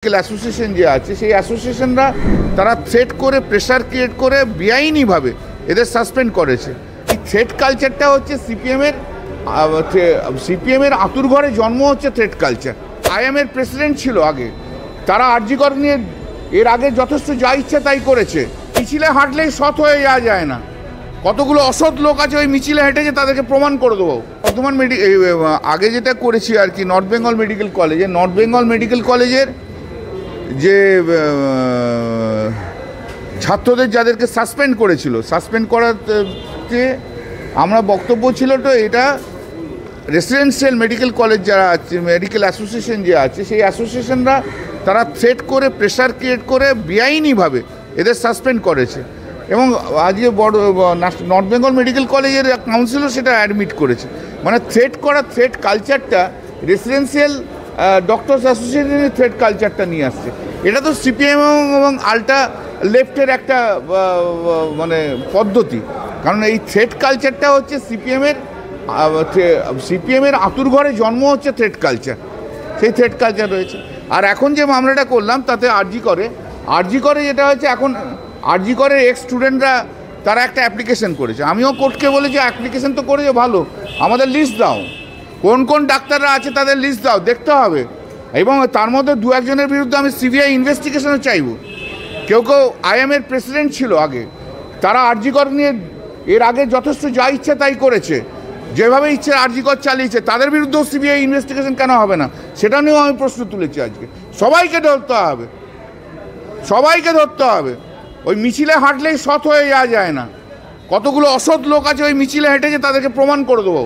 Association যে আছে সেই অ্যাসোসিয়েশনরা তারা থ্রেট করে প্রেশার ক্রিয়েট করে বেআইনিভাবে এদের সাসপেন্ড করেছে। এই থ্রেট কালচারটা হচ্ছে সিপিএমের আতুর ঘরে জন্ম হচ্ছে থ্রেট কালচার। আইএমের প্রেসিডেন্ট ছিল আগে, তারা আরজিকর নিয়ে এর আগে যথেষ্ট যা ইচ্ছা তাই করেছে। মিছিলে হাঁটলেই সৎ হয়ে যাওয়া যায় না, কতগুলো অসৎ লোক আছে ওই মিছিলে হেঁটেছে, তাদেরকে প্রমাণ করে দেবো। বর্তমান আগে যেটা করেছি আর কি, নর্থ বেঙ্গল মেডিকেল কলেজের যে ছাত্রদের যাদেরকে সাসপেন্ড করেছিল, সাসপেন্ড করাতে আমরা বক্তব্য ছিল তো এটা রেসিডেন্সিয়াল মেডিকেল কলেজ যারা আছে, মেডিকেল অ্যাসোসিয়েশন যে আছে সেই অ্যাসোসিয়েশনরা তারা থ্রেট করে প্রেশার ক্রিয়েট করে বেআইনিভাবে এদের সাসপেন্ড করেছে। এবং আজকে নর্থ বেঙ্গল মেডিকেল কলেজের কাউন্সিলও সেটা অ্যাডমিট করেছে। মানে থ্রেট কালচারটা রেসিডেন্সিয়াল ডক্টরস অ্যাসোসিয়েশনের থ্রেট কালচারটা নিয়ে আসছে। এটা তো সিপিএম এবং আল্ট্রা লেফটের একটা মানে পদ্ধতি। কারণ এই থ্রেট কালচারটা হচ্ছে সিপিএমের আতুর ঘরে জন্ম হচ্ছে থ্রেট কালচার, সেই থ্রেট কালচার রয়েছে। আর এখন যে মামলাটা করলাম তাতে আরজি করে যেটা হচ্ছে, এখন আরজি করে এক্স স্টুডেন্টরা তারা একটা অ্যাপ্লিকেশন করেছে। আমিও কোর্টকে বলেছি অ্যাপ্লিকেশন তো করেছে ভালো, আমাদের লিস্ট দাও, কোন কোন ডাক্তাররা আছে তাদের লিস্ট দাও, দেখতে হবে। এবং তার মধ্যে দু একজনের বিরুদ্ধে আমি সিবিআই ইনভেস্টিগেশনও চাইব। কেউ আইএমের প্রেসিডেন্ট ছিল আগে, তারা আরজিকর নিয়ে এর আগে যথেষ্ট যা ইচ্ছা তাই করেছে, যেভাবে ইচ্ছে আরজিকর চালিয়েছে, তাদের বিরুদ্ধেও সিবিআই ইনভেস্টিগেশন কেন হবে না সেটা নিয়েও আমি প্রশ্ন তুলেছি। আজকে সবাইকে ধরতে হবে। ওই মিছিলে হাঁটলেই সৎ হয়ে যাওয়া যায় না, কতগুলো অসৎ লোক আছে ওই মিছিলে হেঁটেছে, তাদেরকে প্রমাণ করে দেবো।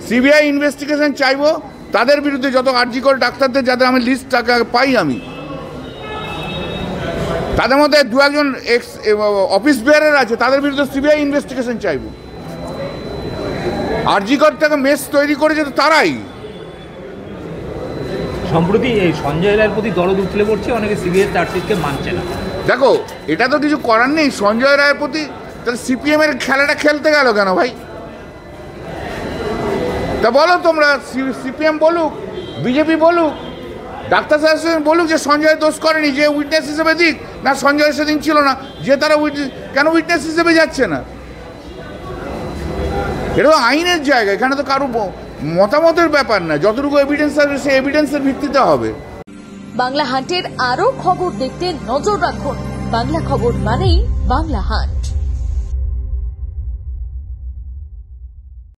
সিবিআই ইনভেস্টিগেশন চাইবো তাদের বিরুদ্ধে, যত আরজিকর ডাক্তারদের যাদের আমি লিস্ট পাই আমি, তাদের মধ্যে দু একজন এক্স অফিস বেয়ারের আছে, তাদের বিরুদ্ধে সিবিআই ইনভেস্টিগেশন চাইবো। আরজিকর থেকে মেস তৈরি করেছে তো তারাই। সম্প্রতি এই সঞ্জয় রায়ের প্রতি দরদ উঠলে পড়ছে, অনেকে সিবিআই চার্জশিটকে মানছে না। দেখো, এটা তো কিছু করার নেই। সঞ্জয় রায়ের প্রতি তাহলে সিপিএমের খেলাটা খেলতে গেল কেন ভাই? তা বলো তোমরা, সিপিএম বলুক, বিজেপি বলুক, ডাক্তার অ্যাসোসিয়েশন বলুক যে সঞ্জয় দোষ করেনি, যে উইটনেস হিসেবে দিক না, সঞ্জয় সেদিন ছিল না, যে তারা কেন উইটনেস হিসেবে যাচ্ছে না? এটা তো আইনের জায়গা, এখানে তো কারো মতামতের ব্যাপার না, যতটুকু এভিডেন্স আসবে সেই এভিডেন্সের ভিত্তিতে হবে। বাংলা হান্টের আরো খবর দেখতে নজর রাখুন। বাংলা খবর মানেই বাংলা হান্ট।